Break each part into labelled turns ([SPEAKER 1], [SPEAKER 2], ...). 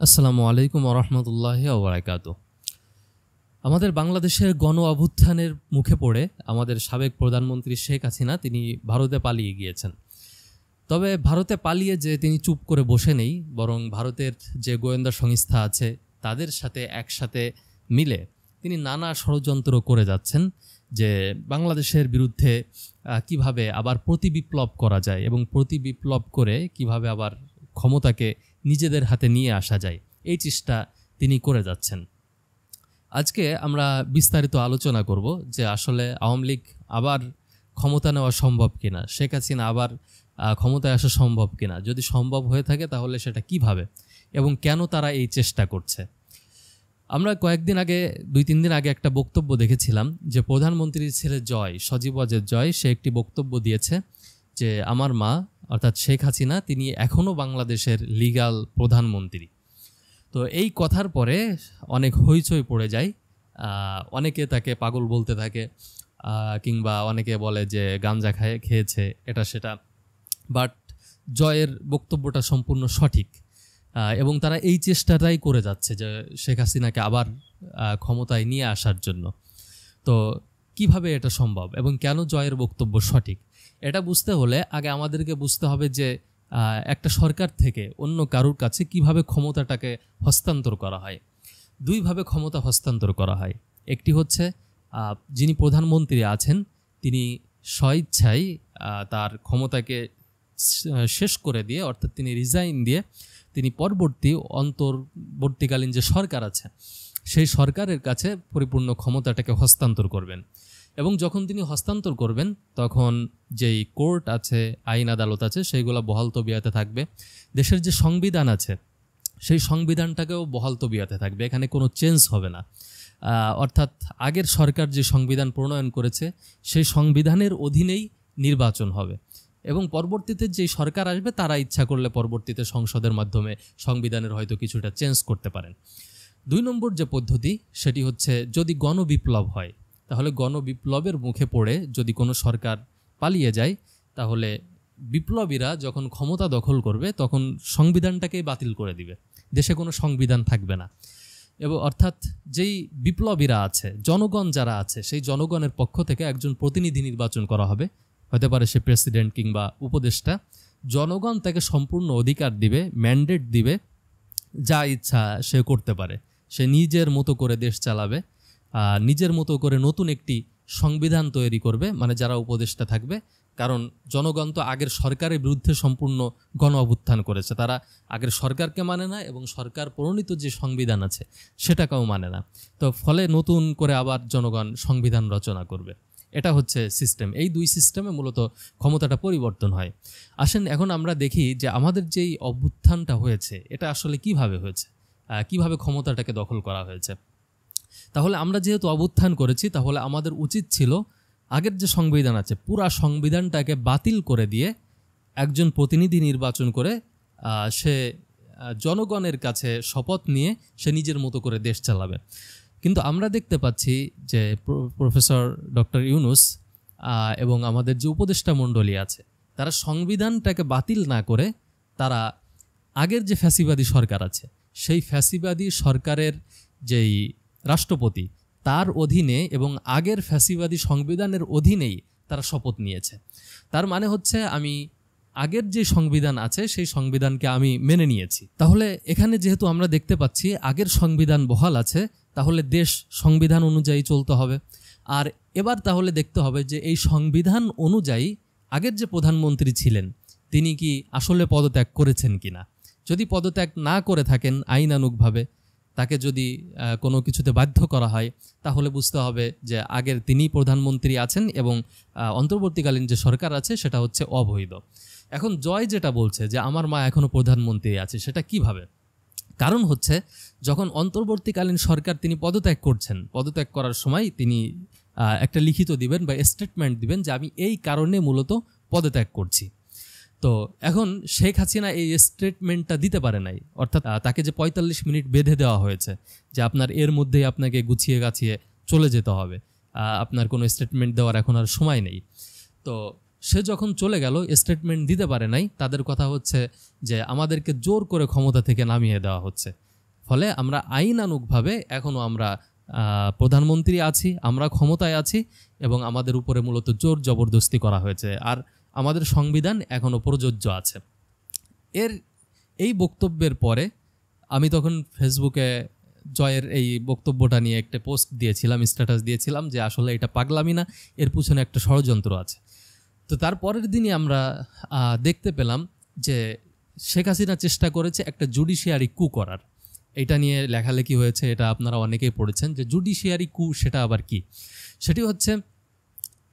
[SPEAKER 1] আসসালামু আলাইকুম ওয়া রাহমাতুল্লাহি ওয়া বারাকাতুহু। আমাদের বাংলাদেশের গণ অভ্যুত্থানের মুখে পড়ে আমাদের সাবেক প্রধানমন্ত্রী শেখ হাসিনা তিনি ভারতে পালিয়ে গিয়েছেন। তবে ভারতে পালিয়ে যে তিনি চুপ করে বসে নেই, বরং ভারতের যে গোয়েন্দা সংস্থা আছে তাদের সাথে একসাথে মিলে তিনি নানা ষড়যন্ত্র করে যাচ্ছেন যে বাংলাদেশের বিরুদ্ধে কিভাবে আবার প্রতিবিপ্লব করা যায় এবং প্রতিবিপ্লব করে কিভাবে আবার ক্ষমতাকে নিজেদের হাতে নিয়ে আসা যায়, এই চেষ্টা তিনি করে যাচ্ছেন। আজকে আমরা বিস্তারিত আলোচনা করব যে আসলে আওয়ামী লীগ আবার ক্ষমতা নেওয়া সম্ভব কিনা, শেখ হাসিনা আবার ক্ষমতায় আসা সম্ভব কিনা, যদি সম্ভব হয়ে থাকে তাহলে সেটা কিভাবে এবং কেন তারা এই চেষ্টা করছে। আমরা কয়েকদিন আগে 2-3 দিন আগে একটা বক্তব্য দেখেছিলাম যে প্রধানমন্ত্রীর ছেলে জয়, সজীব ওয়াজেদ জয়, সে একটি বক্তব্য দিয়েছে যে আমার মা অর্থাৎ শেখ হাসিনা তিনি এখনও বাংলাদেশের লিগ্যাল প্রধানমন্ত্রী। তো এই কথার পরে অনেক হইচই পড়ে যায়, অনেকে তাকে পাগল বলতে থাকে, কিংবা অনেকে বলে যে গাঞ্জা খেয়েছে এটা সেটা। বাট জয়ের বক্তব্যটা সম্পূর্ণ সঠিক এবং তারা এই চেষ্টাটাই করে যাচ্ছে যে শেখ হাসিনাকে আবার ক্ষমতায় নিয়ে আসার জন্য। তো কিভাবে এটা সম্ভব এবং কেন জয়ের বক্তব্য সঠিক, এটা বুঝতে হলে আগে আমাদেরকে বুঝতে হবে যে একটা সরকার থেকে অন্য কারুর কাছে কিভাবে ক্ষমতাটাকে হস্তান্তর করা হয়। দুইভাবে ক্ষমতা হস্তান্তর করা হয়। একটি হচ্ছে যিনি প্রধানমন্ত্রী আছেন তিনি স্বইচ্ছায় তার ক্ষমতাকে শেষ করে দিয়ে, অর্থাৎ তিনি রিজাইন দিয়ে তিনি অন্তর্বর্তীকালীন যে সরকার আছে সেই সরকারের কাছে পরিপূর্ণ ক্ষমতাটাকে হস্তান্তর করবেন। এবং যখন তিনি হস্তান্তর করবেন তখন যেই কোর্ট আছে, আইন আদালত আছে, সেইগুলো বহাল তবিয়াতে থাকবে। দেশের যে সংবিধান আছে সেই সংবিধানটাকেও বহাল তবিয়াতে থাকবে, এখানে কোনো চেঞ্জ হবে না। অর্থাৎ আগের সরকার যে সংবিধান প্রণয়ন করেছে সেই সংবিধানের অধীনেই নির্বাচন হবে এবং পরবর্তীতে যে সরকার আসবে তারা ইচ্ছা করলে পরবর্তীতে সংসদের মাধ্যমে সংবিধানের হয়তো কিছুটা চেঞ্জ করতে পারেন। 2 নম্বর যে পদ্ধতি সেটি হচ্ছে যদি গণবিপ্লব হয়, তাহলে গণবিপ্লবের মুখে পড়ে যদি কোনো সরকার পালিয়ে যায় তাহলে বিপ্লবীরা যখন ক্ষমতা দখল করবে তখন সংবিধানটাকেই বাতিল করে দিবে, দেশে কোনো সংবিধান থাকবে না। এবং অর্থাৎ যেই বিপ্লবীরা আছে, জনগণ যারা আছে, সেই জনগণের পক্ষ থেকে একজন প্রতিনিধি নির্বাচন করা হবে, হতে পারে সে প্রেসিডেন্ট কিংবা উপদেষ্টা। জনগণ তাকে সম্পূর্ণ অধিকার দিবে, ম্যান্ডেট দিবে, যা ইচ্ছা সে করতে পারে, সে নিজের মতো করে দেশ চালাবে, নিজের মতো করে নতুন একটি সংবিধান তৈরি করবে, মানে যারা উপদেষ্টা থাকবে। কারণ জনগণ তো আগের সরকারের বিরুদ্ধে সম্পূর্ণ গণ অভ্যুত্থান করেছে, তারা আগের সরকারকে মানে না এবং সরকার প্রণীত যে সংবিধান আছে সেটাকেও মানে না। তো ফলে নতুন করে আবার জনগণ সংবিধান রচনা করবে, এটা হচ্ছে সিস্টেম। এই 2 সিস্টেমে মূলত ক্ষমতাটা পরিবর্তন হয়। আসেন এখন আমরা দেখি যে আমাদের যেই অভ্যুত্থানটা হয়েছে এটা আসলে কিভাবে হয়েছে, কিভাবে ক্ষমতাটাকে দখল করা হয়েছে। তাহলে আমরা যেহেতু অভ্যুত্থান করেছি তাহলে আমাদের উচিত ছিল আগের যে সংবিধান আছে পুরা সংবিধানটাকে বাতিল করে দিয়ে একজন প্রতিনিধি নির্বাচন করে সে জনগণের কাছে শপথ নিয়ে সে নিজের মতো করে দেশ চালাবে। কিন্তু আমরা দেখতে পাচ্ছি যে প্রফেসর ডক্টর ইউনূস এবং আমাদের যে উপদেষ্টা মণ্ডলী আছে তারা সংবিধানটাকে বাতিল না করে তারা আগের যে ফ্যাসিবাদী সরকার আছে সেই ফ্যাসিবাদী সরকারের যেই রাষ্ট্রপতি তার অধীনে এবং আগের ফ্যাসিবাদী সংবিধানের অধীনেই তারা শপথ নিয়েছে। তার মানে হচ্ছে আমি আগের যে সংবিধান আছে সেই সংবিধানকে আমি মেনে নিয়েছি। তাহলে এখানে যেহেতু আমরা দেখতে পাচ্ছি আগের সংবিধান বহাল আছে, তাহলে দেশ সংবিধান অনুযায়ী চলতে হবে। আর এবার তাহলে দেখতে হবে যে এই সংবিধান অনুযায়ী আগের যে প্রধানমন্ত্রী ছিলেন তিনি কি আসলে পদত্যাগ করেছেন কিনা। যদি পদত্যাগ না করে থাকেন আইনানুগভাবে, তাকে যদি কোনো কিছুতে বাধ্য করা হয় তাহলে বুঝতে হবে যে আগের তিনি প্রধানমন্ত্রী আছেন এবং অন্তর্বর্তীকালীন যে সরকার আছে সেটা হচ্ছে অবৈধ। এখন জয় যেটা বলছে যে আমার মা এখনও প্রধানমন্ত্রী আছে, সেটা কিভাবে? কারণ হচ্ছে যখন অন্তর্বর্তীকালীন সরকার তিনি পদত্যাগ করছেন, পদত্যাগ করার সময় তিনি একটা লিখিত দিবেন বা স্টেটমেন্ট দিবেন যে আমি এই কারণে মূলত পদত্যাগ করছি। তো এখন শেখ হাসিনা এই স্টেটমেন্টটা দিতে পারে নাই, অর্থাৎ তাকে যে 45 মিনিট বেঁধে দেওয়া হয়েছে যে আপনার এর মধ্যেই আপনাকে গুছিয়ে গাছিয়ে চলে যেতে হবে, আপনার কোনো স্টেটমেন্ট দেওয়ার এখন আর সময় নেই। তো সে যখন চলে গেল স্টেটমেন্ট দিতে পারে নাই, তাদের কথা হচ্ছে যে আমাদেরকে জোর করে ক্ষমতা থেকে নামিয়ে দেওয়া হচ্ছে। ফলে আমরা আইনানুগভাবে এখনও আমরা প্রধানমন্ত্রী আছি, আমরা ক্ষমতায় আছি এবং আমাদের উপরে মূলত জোর জবরদস্তি করা হয়েছে, আর আমাদের সংবিধান এখনও প্রযোজ্য আছে। এই বক্তব্যের পরে আমি তখন ফেসবুকে জয়ের এই বক্তব্যটা নিয়ে একটা পোস্ট দিয়েছিলাম, স্ট্যাটাস দিয়েছিলাম যে আসলে এটা পাগলামি না, এর পিছনে একটা ষড়যন্ত্র আছে। তো তার পরের দিনই আমরা দেখতে পেলাম যে শেখ হাসিনা চেষ্টা করেছে একটা জুডিশিয়ারি কু করার। এটা নিয়ে লেখালেখি হয়েছে, এটা আপনারা অনেকেই পড়েছেন যে জুডিশিয়ারি কু সেটা আবার কি। সেটি হচ্ছে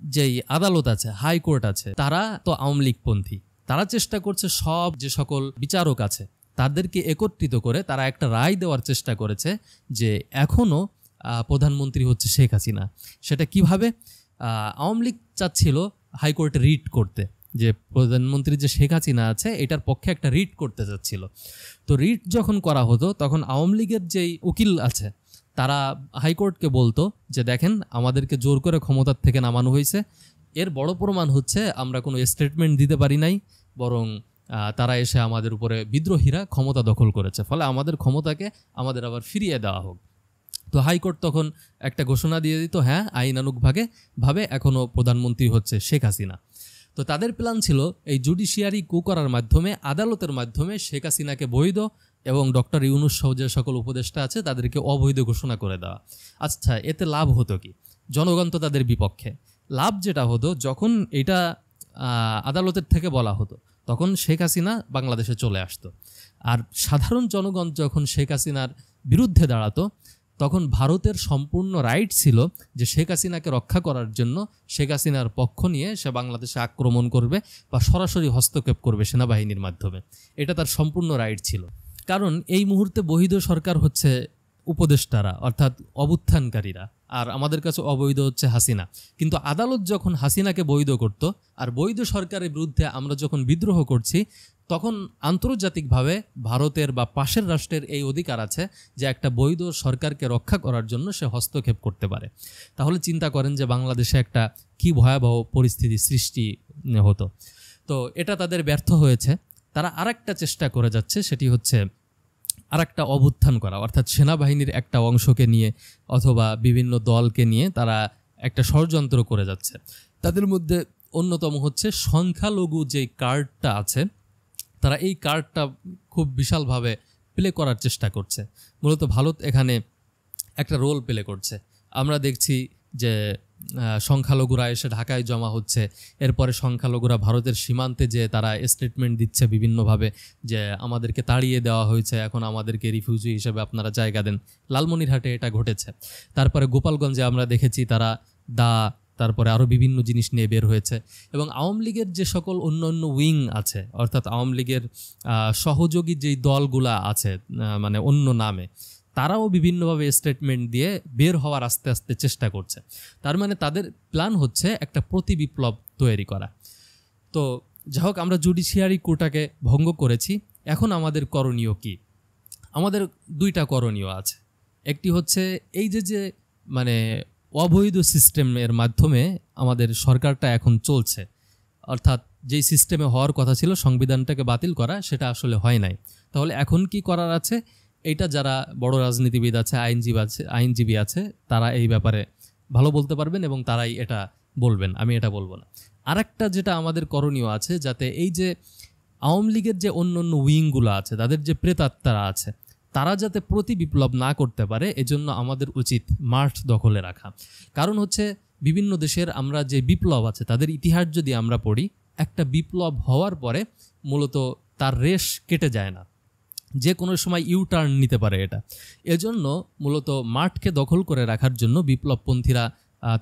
[SPEAKER 1] যেই আদালত আছে, হাইকোর্ট আছে, তারা তো আওয়ামী লীগপন্থী, তারা চেষ্টা করছে সব যে সকল বিচারক আছে তাদেরকে একত্রিত করে তারা একটা রায় দেওয়ার চেষ্টা করেছে যে এখনও প্রধানমন্ত্রী হচ্ছে শেখ হাসিনা। সেটা কিভাবে? আওয়ামী লীগ চাচ্ছিল হাইকোর্টে রিট করতে, যে প্রধানমন্ত্রী যে শেখ হাসিনা আছে এটার পক্ষে একটা রিট করতে চাচ্ছিল। তো রিট যখন করা হতো তখন আওয়ামী লীগের যেই উকিল আছে তারা হাইকোর্টকে বলতো যে দেখেন আমাদেরকে জোর করে ক্ষমতার থেকে নামানো হয়েছে, এর বড় প্রমাণ হচ্ছে আমরা কোনো স্টেটমেন্ট দিতে পারি নাই, বরং তারা এসে আমাদের উপরে বিদ্রোহীরা ক্ষমতা দখল করেছে, ফলে আমাদের ক্ষমতাকে আমাদের আবার ফিরিয়ে দেওয়া হোক। তো হাইকোর্ট তখন একটা ঘোষণা দিয়ে দিত, হ্যাঁ আইনানুগভাবে এখনও প্রধানমন্ত্রী হচ্ছে শেখ হাসিনা। তো তাদের প্ল্যান ছিল এই জুডিশিয়ারি কু করার মাধ্যমে, আদালতের মাধ্যমে শেখ হাসিনাকে বৈধ এবং ডক্টর ইউনূস সহ যে সকল উপদেষ্টা আছে তাদেরকে অবৈধ ঘোষণা করে দেওয়া। আচ্ছা, এতে লাভ হতো কি? জনগণ তো তাদের বিপক্ষে। লাভ যেটা হতো, যখন এটা আদালতের থেকে বলা হতো তখন শেখ হাসিনা বাংলাদেশে চলে আসতো, আর সাধারণ জনগণ যখন শেখ হাসিনার বিরুদ্ধে দাঁড়াতো তখন ভারতের সম্পূর্ণ রাইট ছিল যে শেখ হাসিনাকে রক্ষা করার জন্য শেখ হাসিনার পক্ষ নিয়ে সে বাংলাদেশে আক্রমণ করবে বা সরাসরি হস্তক্ষেপ করবে সেনাবাহিনীর মাধ্যমে। এটা তার সম্পূর্ণ রাইট ছিল। কারণ এই মুহূর্তে বৈধ সরকার হচ্ছে উপদেষ্টারা, অর্থাৎ অভ্যুত্থানকারীরা, আর আমাদের কাছে অবৈধ হচ্ছে হাসিনা। কিন্তু আদালত যখন হাসিনাকে বৈধ করত আর বৈধ সরকারের বিরুদ্ধে আমরা যখন বিদ্রোহ করছি, তখন আন্তর্জাতিকভাবে ভারতের বা পাশের রাষ্ট্রের এই অধিকার আছে যে একটা বৈধ সরকারকে রক্ষা করার জন্য সে হস্তক্ষেপ করতে পারে। তাহলে চিন্তা করেন যে বাংলাদেশে একটা কি ভয়াবহ পরিস্থিতি সৃষ্টি হতো। তো এটা তাদের ব্যর্থ হয়েছে। তারা আরেকটা চেষ্টা করে যাচ্ছে, সেটি হচ্ছে আরেকটা অভ্যুত্থান করা, অর্থাৎ সেনাবাহিনীর একটা অংশকে নিয়ে অথবা বিভিন্ন দলকে নিয়ে তারা একটা ষড়যন্ত্র করে যাচ্ছে। তাদের মধ্যে অন্যতম হচ্ছে সংখ্যালঘু যে কার্ডটা আছে, তারা এই কার্ডটা খুব বিশালভাবে প্লে করার চেষ্টা করছে। মূলত ভারত এখানে একটা রোল প্লে করছে। আমরা দেখছি যে সংখ্যালঘুরা এসে ঢাকায় জমা হচ্ছে, এরপরে সংখ্যালঘুরা ভারতের সীমান্তে যে তারা স্টেটমেন্ট দিচ্ছে বিভিন্নভাবে যে আমাদেরকে তাড়িয়ে দেওয়া হয়েছে, এখন আমাদেরকে রিফিউজি হিসেবে আপনারা জায়গা দেন। লালমনিরহাটে এটা ঘটেছে। তারপরে গোপালগঞ্জে আমরা দেখেছি তারা তারপরে আরও বিভিন্ন জিনিস নিয়ে বের হয়েছে। এবং আওয়ামী লীগের যে সকল অন্য অন্য উইং আছে, অর্থাৎ আওয়ামী লীগের সহযোগী যেই দলগুলা আছে মানে অন্য নামে, তারাও বিভিন্নভাবে স্টেটমেন্ট দিয়ে বের হওয়ার আস্তে আস্তে চেষ্টা করছে। তার মানে তাদের প্ল্যান হচ্ছে একটা প্রতি বিপ্লব তৈরি করা। তো যাই হোক, আমরা জুডিশিয়ারি কোটাকে ভঙ্গ করেছি। এখন আমাদের করণীয় কি? আমাদের দুইটা করণীয় আছে। একটি হচ্ছে এই যে মানে অবৈধ সিস্টেমের মাধ্যমে আমাদের সরকারটা এখন চলছে, অর্থাৎ যেই সিস্টেমে হওয়ার কথা ছিল সংবিধানটাকে বাতিল করা, সেটা আসলে হয় নাই। তাহলে এখন কি করার আছে? এইটা যারা বড় রাজনীতিবিদ আছে, আইনজীবী আছে, তারা এই ব্যাপারে ভালো বলতে পারবেন এবং তারাই এটা বলবেন, আমি এটা বলবো না। আরেকটা যেটা আমাদের করণীয় আছে, যাতে এই যে আওয়ামী লীগের যে অন্য অন্য উইংগুলো আছে, তাদের যে প্রেতাত্মারা আছে, তারা যাতে প্রতি বিপ্লব না করতে পারে, এজন্য আমাদের উচিত মাঠ দখলে রাখা। কারণ হচ্ছে বিভিন্ন দেশের আমরা যে বিপ্লব আছে তাদের ইতিহাস যদি আমরা পড়ি, একটা বিপ্লব হওয়ার পরে মূলত তার রেশ কেটে যায় না, যে কোনো সময় ইউটার্ন নিতে পারে এটা। এজন্য মূলত মাঠকে দখল করে রাখার জন্য বিপ্লবপন্থীরা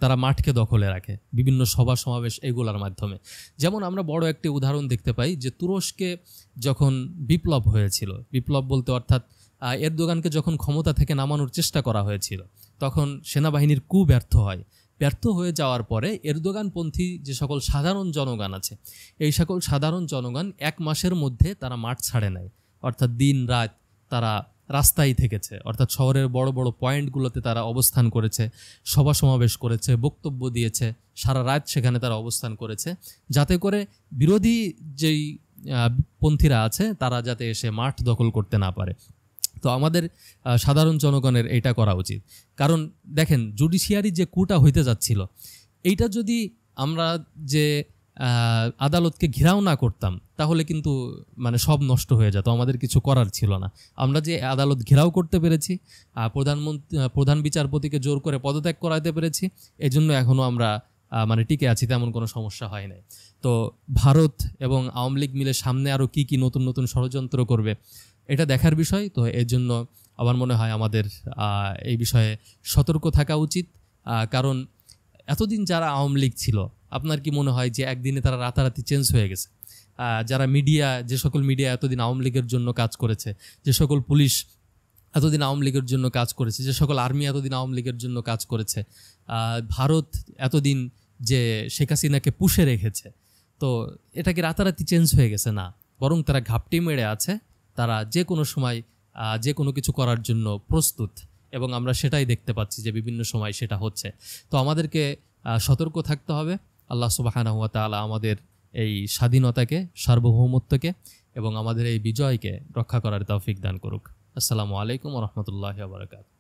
[SPEAKER 1] তারা মাঠকে দখলে রাখে বিভিন্ন সভা সমাবেশ এগুলোর মাধ্যমে। যেমন আমরা বড় একটি উদাহরণ দেখতে পাই যে তুরস্কে যখন বিপ্লব হয়েছিল, বিপ্লব বলতে অর্থাৎ এরদোগানকে যখন ক্ষমতা থেকে নামানোর চেষ্টা করা হয়েছিল, তখন সেনাবাহিনীর কু ব্যর্থ হয়। ব্যর্থ হয়ে যাওয়ার পরে এরদোগানপন্থী যে সকল সাধারণ জনগণ আছে, এই সকল সাধারণ জনগণ 1 মাসের মধ্যে তারা মাঠ ছাড়ে নাই, অর্থাৎ দিন রাত তারা রাস্তায় থেকেছে, অর্থাৎ শহরের বড় বড় পয়েন্টগুলোতে তারা অবস্থান করেছে, সভা সমাবেশ করেছে, বক্তব্য দিয়েছে, সারা রাত সেখানে তারা অবস্থান করেছে, যাতে করে বিরোধী যেই পন্থীরা আছে তারা যাতে এসে মাঠ দখল করতে না পারে। তো আমাদের সাধারণ জনগণের এটা করা উচিত। কারণ দেখেন, জুডিশিয়ারি যে কুটা হইতে যাচ্ছিল, এইটা যদি আমরা যে আদালতকে ঘেরাও না করতাম, তাহলে কিন্তু মানে সব নষ্ট হয়ে যেত, আমাদের কিছু করার ছিল না। আমরা যে আদালত ঘেরাও করতে পেরেছি, প্রধান বিচারপতিকে জোর করে পদত্যাগ করাতে পেরেছি, এজন্য এখনও আমরা মানে টিকে আছি, তেমন কোনো সমস্যা হয় নাই। তো ভারত এবং আওয়ামী লীগ মিলে সামনে আরও কী কী নতুন নতুন ষড়যন্ত্র করবে, এটা দেখার বিষয়। তো এর জন্য আমার মনে হয় আমাদের এই বিষয়ে সতর্ক থাকা উচিত। কারণ এতদিন যারা আওয়ামী লীগ ছিল, আপনার কি মনে হয় যে একদিনে তারা রাতারাতি চেঞ্জ হয়ে গেছে? যারা মিডিয়া, যে সকল মিডিয়া এতদিন আওয়ামী লীগের জন্য কাজ করেছে, যে সকল পুলিশ এতদিন আওয়ামী লীগের জন্য কাজ করেছে, যে সকল আর্মি এতদিন আওয়ামী লীগের জন্য কাজ করেছে, ভারত এতদিন যে শেখ হাসিনাকে পুষে রেখেছে, তো এটা কি রাতারাতি চেঞ্জ হয়ে গেছে? না, বরং তারা ঘাপটি মেরে আছে। তারা যে কোনো সময় যে কোনো কিছু করার জন্য প্রস্তুত, এবং আমরা সেটাই দেখতে পাচ্ছি যে বিভিন্ন সময় সেটা হচ্ছে। তো আমাদেরকে সতর্ক থাকতে হবে। আল্লাহ সুবহানাহু ওয়া তাআলা আমাদের এই স্বাধীনতাকে, সার্বভৌমত্বকে এবং আমাদের এই বিজয়কে রক্ষা করার তৌফিক দান করুক। আসসালামু আলাইকুম ওয়া রাহমাতুল্লাহি ওয়া বারাকাতুহু।